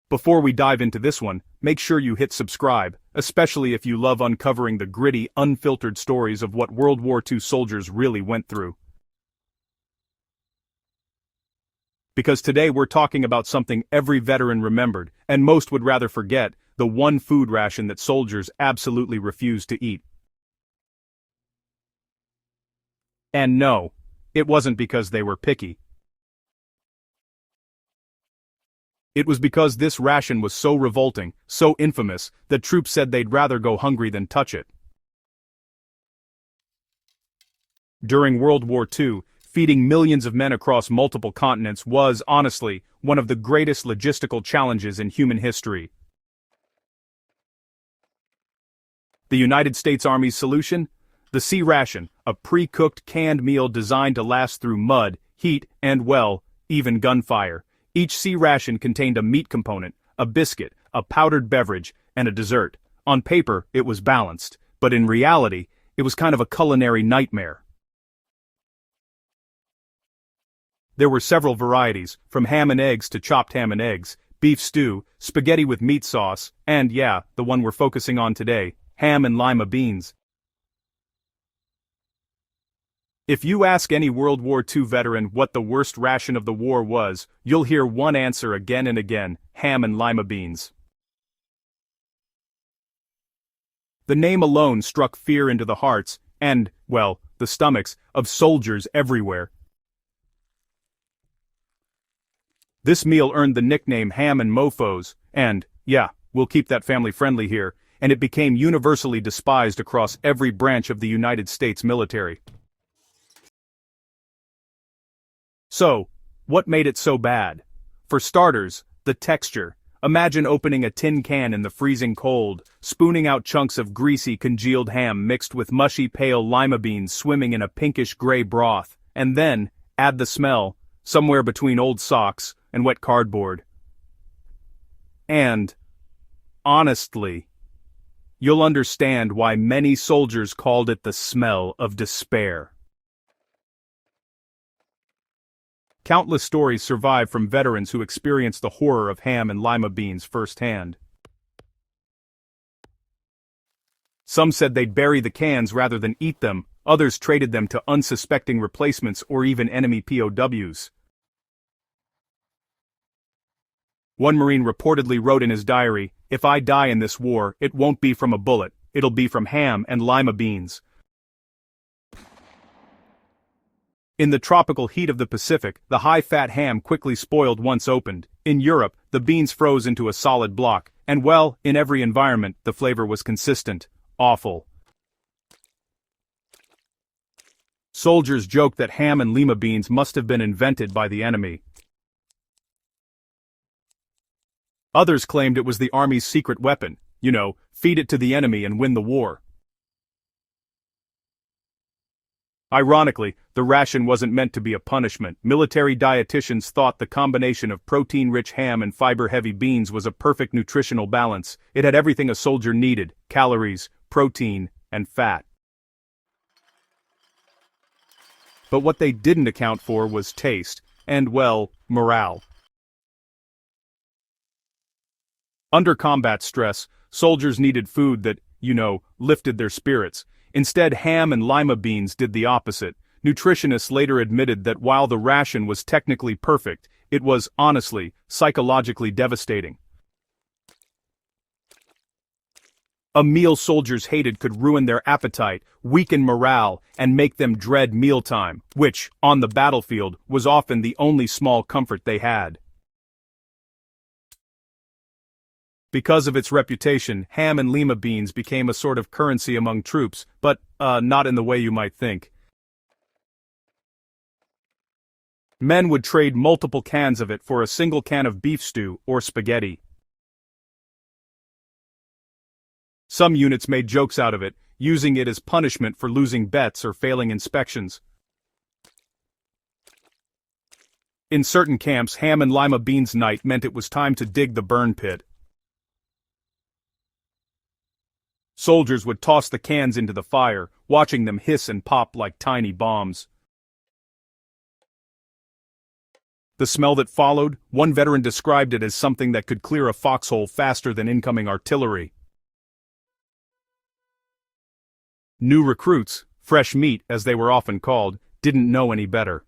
Before we dive into this one, make sure you hit subscribe, especially if you love uncovering the gritty, unfiltered stories of what World War II soldiers really went through. Because today we're talking about something every veteran remembered, and most would rather forget, the one food ration that soldiers absolutely refused to eat. And no, it wasn't because they were picky. It was because this ration was so revolting, so infamous, that troops said they'd rather go hungry than touch it. During World War II, feeding millions of men across multiple continents was, honestly, one of the greatest logistical challenges in human history. The United States Army's solution? The C-Ration, a pre-cooked canned meal designed to last through mud, heat, and well, even gunfire. Each C-Ration contained a meat component, a biscuit, a powdered beverage, and a dessert. On paper, it was balanced, but in reality, it was kind of a culinary nightmare. There were several varieties, from ham and eggs to chopped ham and eggs, beef stew, spaghetti with meat sauce, and yeah, the one we're focusing on today, ham and Lima beans. If you ask any World War II veteran what the worst ration of the war was, you'll hear one answer again and again: ham and Lima beans. The name alone struck fear into the hearts, and, well, the stomachs, of soldiers everywhere. This meal earned the nickname ham and mofos, and, yeah, we'll keep that family-friendly here, and it became universally despised across every branch of the United States military. So, what made it so bad? For starters, the texture. Imagine opening a tin can in the freezing cold, spooning out chunks of greasy congealed ham mixed with mushy pale lima beans swimming in a pinkish-gray broth, and then, add the smell, somewhere between old socks and wet cardboard. And, honestly, you'll understand why many soldiers called it the smell of despair. Countless stories survive from veterans who experienced the horror of ham and Lima beans firsthand. Some said they'd bury the cans rather than eat them, others traded them to unsuspecting replacements or even enemy POWs. One Marine reportedly wrote in his diary, "If I die in this war, it won't be from a bullet, it'll be from ham and Lima beans." In the tropical heat of the Pacific, the high-fat ham quickly spoiled once opened. In Europe, the beans froze into a solid block, and well, in every environment, the flavor was consistent. Awful. Soldiers joked that ham and Lima beans must have been invented by the enemy. Others claimed it was the Army's secret weapon. Feed it to the enemy and win the war. Ironically, the ration wasn't meant to be a punishment. Military dietitians thought the combination of protein-rich ham and fiber-heavy beans was a perfect nutritional balance. It had everything a soldier needed: calories, protein, and fat. But what they didn't account for was taste, and, well, morale. Under combat stress, soldiers needed food that, lifted their spirits. Instead, ham and Lima beans did the opposite. Nutritionists later admitted that while the ration was technically perfect, it was, honestly, psychologically devastating. A meal soldiers hated could ruin their appetite, weaken morale, and make them dread mealtime, which, on the battlefield, was often the only small comfort they had. Because of its reputation, ham and Lima beans became a sort of currency among troops, but, not in the way you might think. Men would trade multiple cans of it for a single can of beef stew or spaghetti. Some units made jokes out of it, using it as punishment for losing bets or failing inspections. In certain camps, ham and Lima beans night meant it was time to dig the burn pit. Soldiers would toss the cans into the fire, watching them hiss and pop like tiny bombs. The smell that followed, one veteran described it as something that could clear a foxhole faster than incoming artillery. New recruits, fresh meat as they were often called, didn't know any better.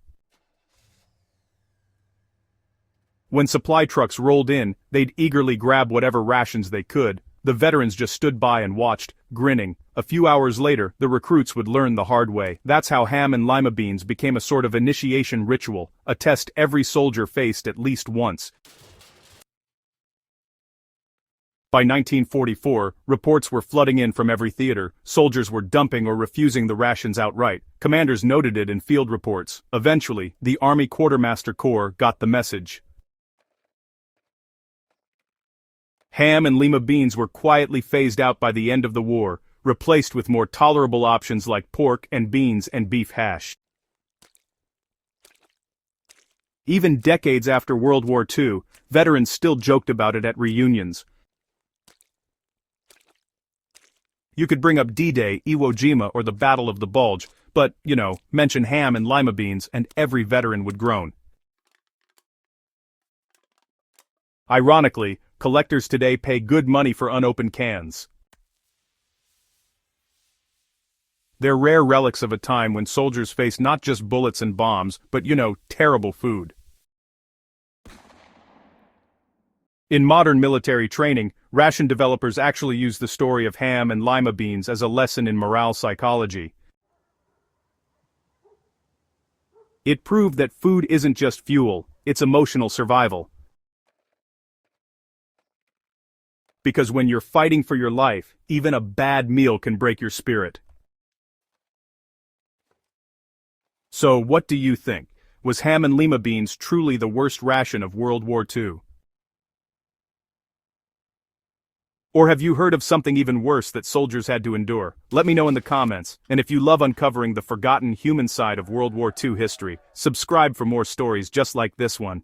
When supply trucks rolled in, they'd eagerly grab whatever rations they could. The veterans just stood by and watched, grinning. A few hours later, the recruits would learn the hard way. That's how ham and lima beans became a sort of initiation ritual, a test every soldier faced at least once. By 1944, reports were flooding in from every theater. Soldiers were dumping or refusing the rations outright. Commanders noted it in field reports. Eventually, the Army Quartermaster Corps got the message. Ham and lima beans were quietly phased out by the end of the war, replaced with more tolerable options like pork and beans and beef hash. Even decades after World War II, veterans still joked about it at reunions. You could bring up D-Day, Iwo Jima, or the Battle of the Bulge, but, mention ham and lima beans and every veteran would groan. Ironically, collectors today pay good money for unopened cans. They're rare relics of a time when soldiers faced not just bullets and bombs, but terrible food. In modern military training, ration developers actually use the story of ham and lima beans as a lesson in morale psychology. It proved that food isn't just fuel, it's emotional survival. Because when you're fighting for your life, even a bad meal can break your spirit. So, what do you think? Was ham and lima beans truly the worst ration of World War II? Or have you heard of something even worse that soldiers had to endure? Let me know in the comments, and if you love uncovering the forgotten human side of World War II history, subscribe for more stories just like this one.